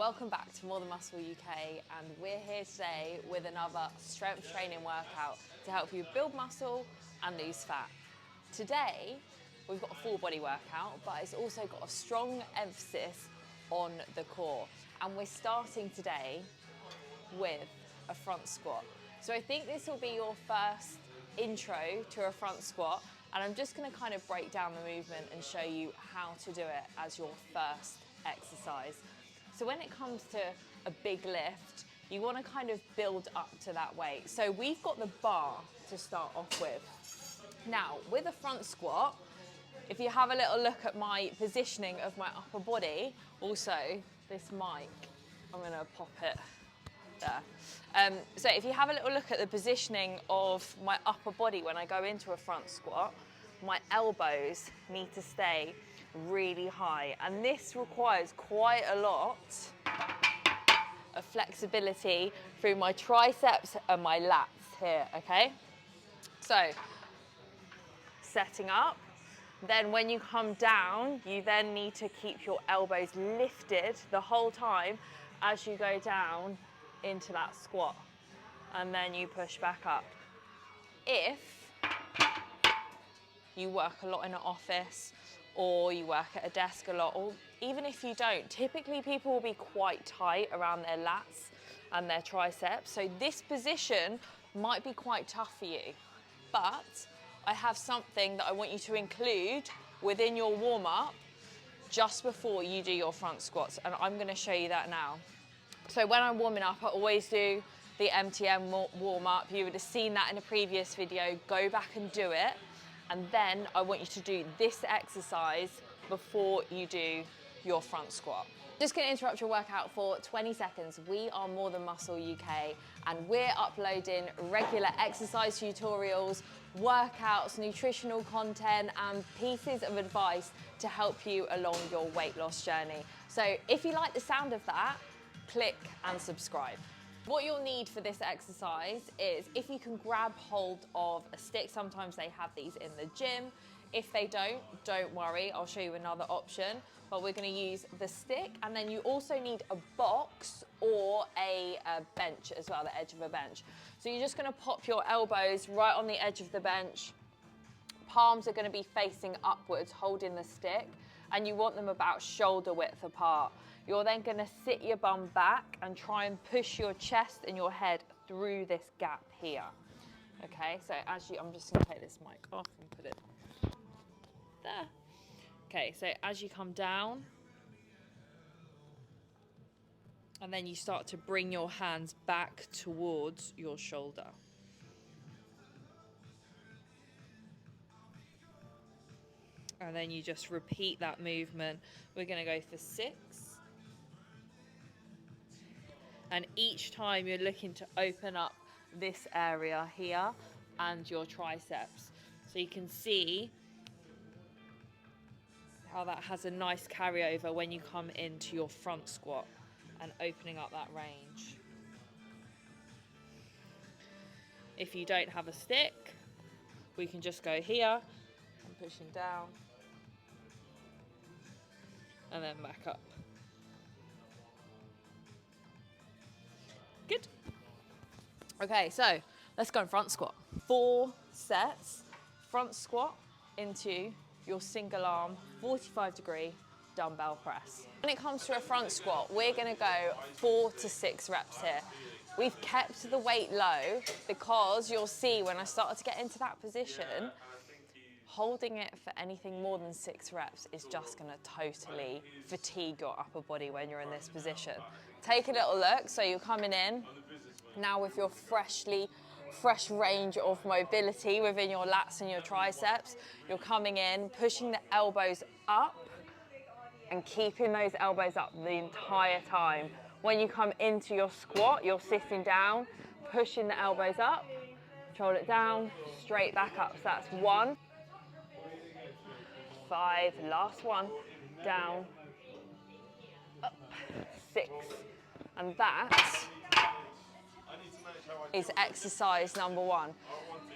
Welcome back to More Than Muscle UK, and we're here today with another strength training workout to help you build muscle and lose fat. Today we've got a full body workout, but it's also got a strong emphasis on the core, and we're starting today with a front squat. So I think this will be your first intro to a front squat, and I'm just going to kind of break down the movement and show you how to do it as your first exercise. So when it comes to a big lift, you want to kind of build up to that weight. So we've got the bar to start off with. Now, with a front squat, if you have a little look at my positioning of my upper body, also this mic, I'm going to pop it there. So if you have a little look at the positioning of my upper body when I go into a front squat, my elbows need to stay really high, and this requires quite a lot of flexibility through my triceps and my lats here, okay? So, setting up, then when you come down, you then need to keep your elbows lifted the whole time as you go down into that squat, and then you push back up. If you work a lot in an office, or you work at a desk a lot, or even if you don't, typically people will be quite tight around their lats and their triceps. So this position might be quite tough for you, but I have something that I want you to include within your warm-up just before you do your front squats, and I'm gonna show you that now. So when I'm warming up, I always do the MTM warm-up. You would have seen that in a previous video. Go back and do it. And then I want you to do this exercise before you do your front squat. Just gonna interrupt your workout for 20 seconds. We are More Than Muscle UK, and we're uploading regular exercise tutorials, workouts, nutritional content, and pieces of advice to help you along your weight loss journey. So if you like the sound of that, click and subscribe. What you'll need for this exercise is, if you can grab hold of a stick, sometimes they have these in the gym. If they don't worry, I'll show you another option, but we're gonna use the stick, and then you also need a box or a bench as well, the edge of a bench. So you're just gonna pop your elbows right on the edge of the bench. Palms are gonna be facing upwards, holding the stick, and you want them about shoulder width apart. You're then gonna sit your bum back and try and push your chest and your head through this gap here. Okay, so I'm just gonna take this mic off and put it there. Okay, so as you come down, and then you start to bring your hands back towards your shoulder. And then you just repeat that movement. We're gonna go for 6. And each time you're looking to open up this area here and your triceps. So you can see how that has a nice carryover when you come into your front squat and opening up that range. If you don't have a stick, we can just go here and pushing down and then back up. Good. Okay, so let's go in front squat. 4 sets, front squat into your single arm, 45-degree dumbbell press. When it comes to a front squat, we're gonna go 4 to 6 reps here. We've kept the weight low because you'll see when I started to get into that position, holding it for anything more than 6 reps is just gonna totally fatigue your upper body when you're in this position. Take a little look, so you're coming in now with your fresh range of mobility within your lats and your triceps. You're coming in, pushing the elbows up and keeping those elbows up the entire time. When you come into your squat, you're sitting down, pushing the elbows up, control it down, straight back up. So that's 1, 5, last one, down, up, 6. And that is exercise number 1.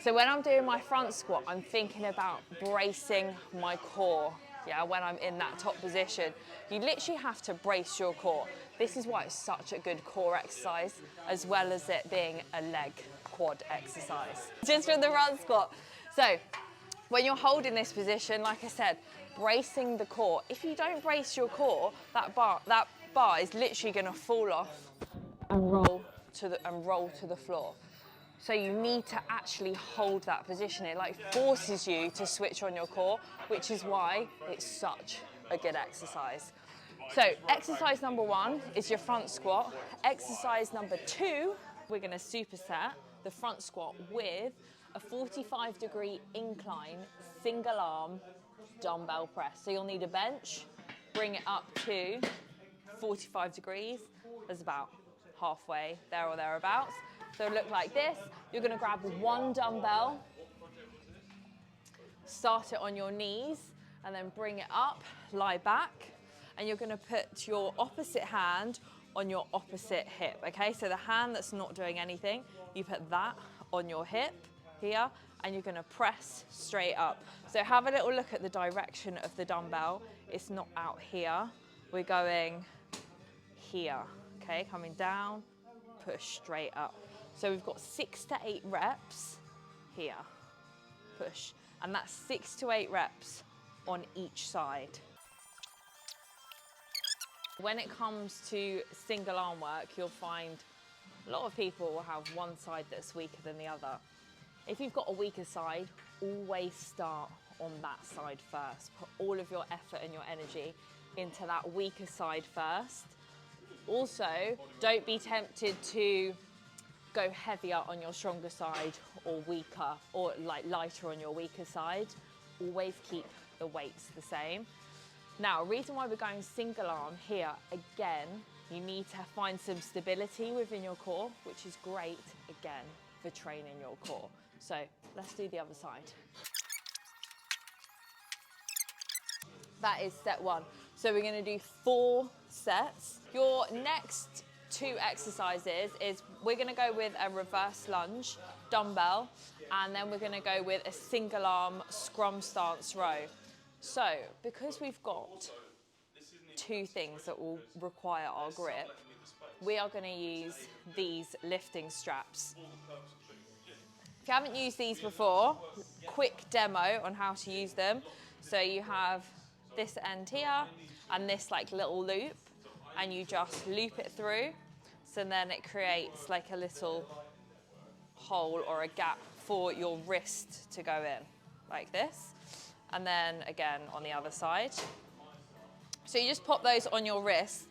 So when I'm doing my front squat, I'm thinking about bracing my core. yeah, when I'm in that top position, you literally have to brace your core. This is why it's such a good core exercise, as well as it being a leg quad exercise. Just for the run squat. So when you're holding this position, like I said, bracing the core. If you don't brace your core, that bar is literally going to fall off and roll to the floor. So you need to actually hold that position. It like forces you to switch on your core, which is why it's such a good exercise. So exercise number 1 is your front squat. Exercise number 2, we're going to superset the front squat with a 45-degree incline single arm dumbbell press. So you'll need a bench, bring it up to 45 degrees. There's about halfway there or thereabouts. So it'll look like this. You're going to grab one dumbbell, start it on your knees, and then bring it up, lie back, and you're going to put your opposite hand on your opposite hip, okay? So the hand that's not doing anything, you put that on your hip here, and you're going to press straight up. So have a little look at the direction of the dumbbell. It's not out here. We're going here, okay? Coming down, push straight up. So we've got 6 to 8 reps here, push. And that's 6 to 8 reps on each side. When it comes to single arm work, you'll find a lot of people will have one side that's weaker than the other. If you've got a weaker side, always start on that side first. Put all of your effort and your energy into that weaker side first. Also, don't be tempted to go heavier on your stronger side or weaker, or like lighter on your weaker side. Always keep the weights the same. Now, a reason why we're going single arm here, again, you need to find some stability within your core, which is great, again, for training your core. So let's do the other side. That is set 1. So we're going to do 4 sets. Your next 2 exercises is we're going to go with a reverse lunge dumbbell, and then we're going to go with a single arm scrum stance row. So because we've got 2 things that will require our grip, we are going to use these lifting straps. If you haven't used these before, quick demo on how to use them. So you have this end here and this like little loop, and you just loop it through. So then it creates like a little hole or a gap for your wrist to go in, like this. And then again on the other side. So you just pop those on your wrist,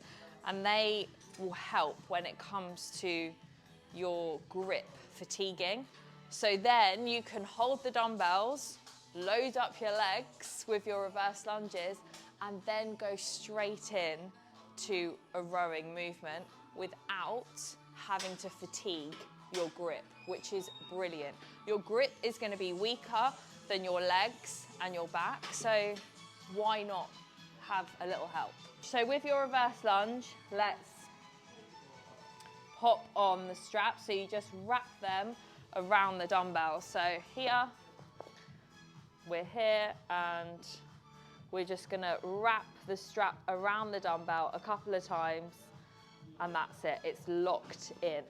and they will help when it comes to your grip fatiguing. So then you can hold the dumbbells, load up your legs with your reverse lunges, and then go straight in to a rowing movement without having to fatigue your grip, which is brilliant. Your grip is going to be weaker than your legs and your back, so why not have a little help? So with your reverse lunge, let's pop on the straps. So you just wrap them around the dumbbell. So here, we're here, and we're just gonna wrap the strap around the dumbbell a couple of times, and that's it, it's locked in.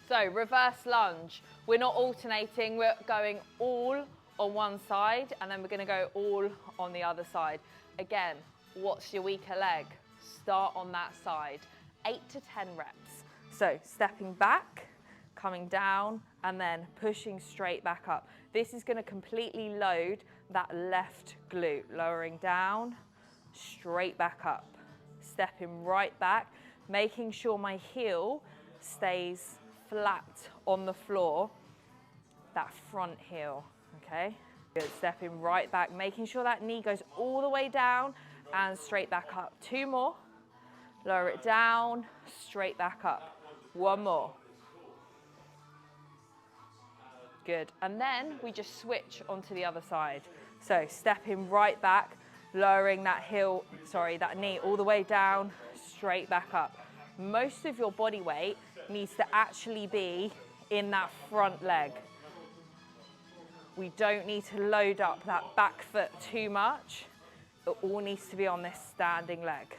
So reverse lunge, we're not alternating, we're going all on one side, and then we're gonna go all on the other side. Again, what's your weaker leg? Start on that side, 8 to 10 reps. So stepping back, coming down, and then pushing straight back up. This is gonna completely load that left glute, lowering down, straight back up. Stepping right back, making sure my heel stays flat on the floor, that front heel, okay? Good, stepping right back, making sure that knee goes all the way down and straight back up. 2 more, lower it down, straight back up. 1 more. Good, and then we just switch onto the other side. So stepping right back, lowering that that knee all the way down, straight back up. Most of your body weight needs to actually be in that front leg. We don't need to load up that back foot too much. It all needs to be on this standing leg.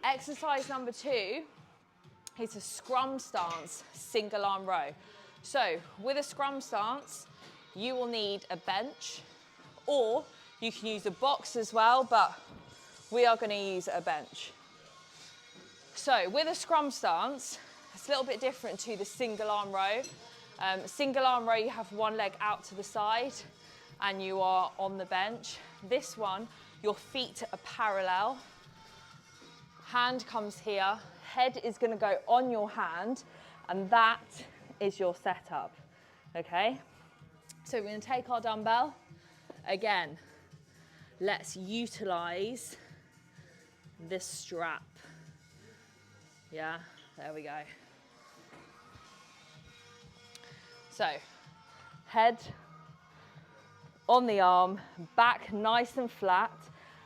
Exercise number 2 is a scrum stance, single arm row. So with a scrum stance, you will need a bench, or you can use a box as well, but we are going to use a bench. So with a scrum stance, it's a little bit different to the single arm row. Single arm row, you have one leg out to the side and you are on the bench. This one, your feet are parallel. Hand comes here, head is going to go on your hand, and that is your setup, okay? So we're going to take our dumbbell. Again, let's utilize this strap. Yeah, there we go. So, head on the arm, back nice and flat,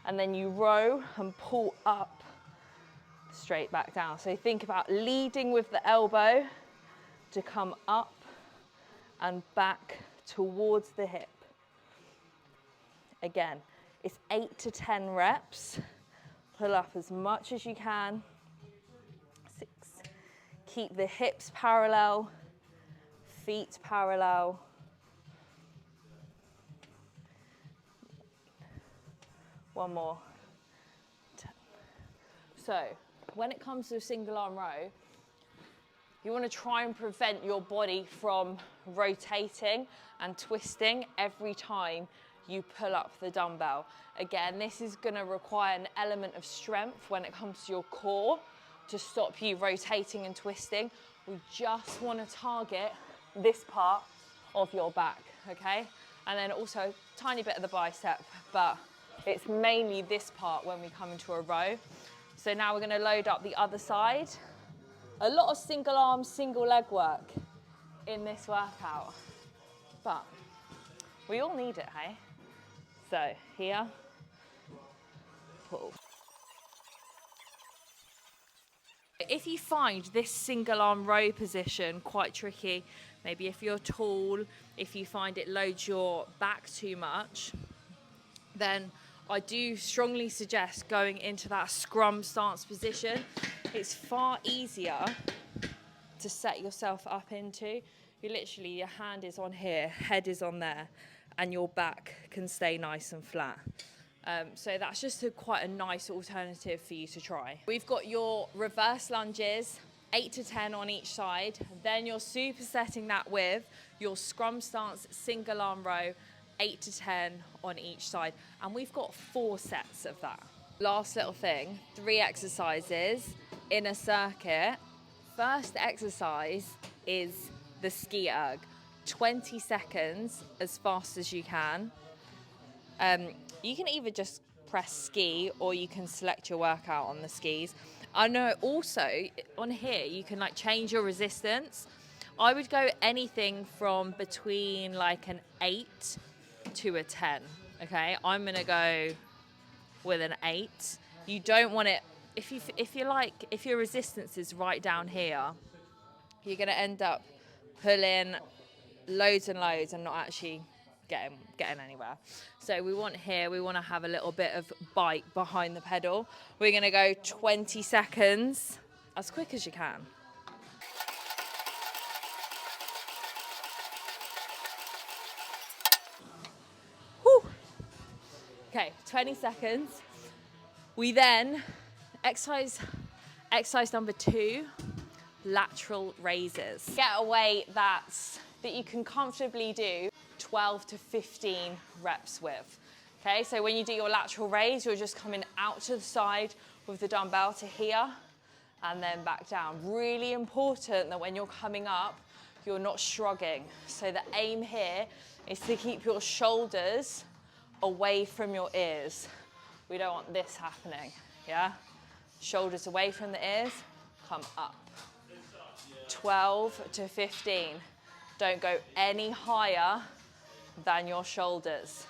and then you row and pull up, straight back down. So think about leading with the elbow to come up and back towards the hip. Again, it's 8 to 10 reps. Pull up as much as you can. 6. Keep the hips parallel, feet parallel. 1 more. 10. So, when it comes to a single arm row, you want to try and prevent your body from rotating and twisting every time you pull up the dumbbell. Again, this is going to require an element of strength when it comes to your core to stop you rotating and twisting. We just want to target this part of your back, okay? And then also a tiny bit of the bicep, but it's mainly this part when we come into a row. So now we're going to load up the other side. A lot of single arm, single leg work in this workout, but we all need it, hey? So here, pull. If you find this single arm row position quite tricky, maybe if you're tall, if you find it loads your back too much, then I do strongly suggest going into that scrum stance position. It's far easier to set yourself up into. You literally, your hand is on here, head is on there, and your back can stay nice and flat. So that's just quite a nice alternative for you to try. We've got your reverse lunges, 8 to 10 on each side. Then you're supersetting that with your scrum stance, single arm row, 8 to 10 on each side. And we've got 4 sets of that. Last little thing, 3 exercises in a circuit. First exercise is the Ski Erg. 20 seconds as fast as you can. You can either just press ski or you can select your workout on the skis. I know also on here you can like change your resistance. I would go anything from between like an 8 to a 10. Okay, I'm gonna go with an 8. You don't want it if your resistance is right down here, you're gonna end up pulling loads and loads and not actually getting anywhere. So we want to have a little bit of bite behind the pedal. We're going to go 20 seconds as quick as you can. Whew. Okay, 20 seconds. We then exercise number 2, lateral raises. Get a weight that you can comfortably do 12 to 15 reps with. Okay, so when you do your lateral raise, you're just coming out to the side with the dumbbell to here and then back down. Really important that when you're coming up, you're not shrugging. So the aim here is to keep your shoulders away from your ears. We don't want this happening, yeah? Shoulders away from the ears, come up. 12 to 15. Don't go any higher than your shoulders.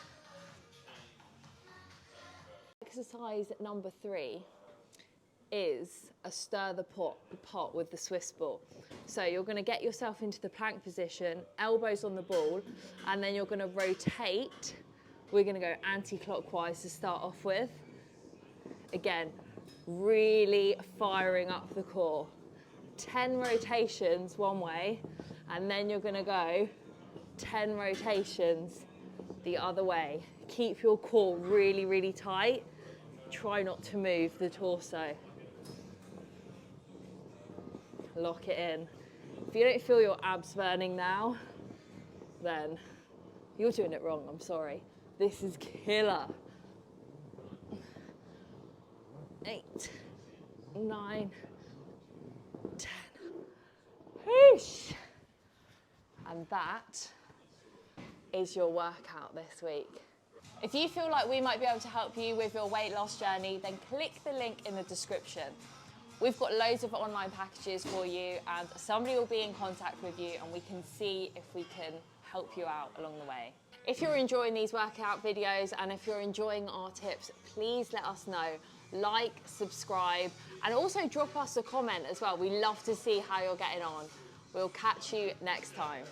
Exercise number 3 is a stir the pot with the Swiss ball. So you're going to get yourself into the plank position, elbows on the ball, and then you're going to rotate. We're going to go anti-clockwise to start off with. Again, really firing up the core. 10 rotations one way, and then you're going to go 10 rotations the other way. Keep your core really, really tight. Try not to move the torso. Lock it in. If you don't feel your abs burning now, then you're doing it wrong, I'm sorry. This is killer. 8, 9, 10. Whoosh. And that is your workout this week. If you feel like we might be able to help you with your weight loss journey, then click the link in the description. We've got loads of online packages for you, and somebody will be in contact with you, and we can see if we can help you out along the way. If you're enjoying these workout videos and if you're enjoying our tips, please let us know. Like, subscribe, and also drop us a comment as well. We love to see how you're getting on. We'll catch you next time.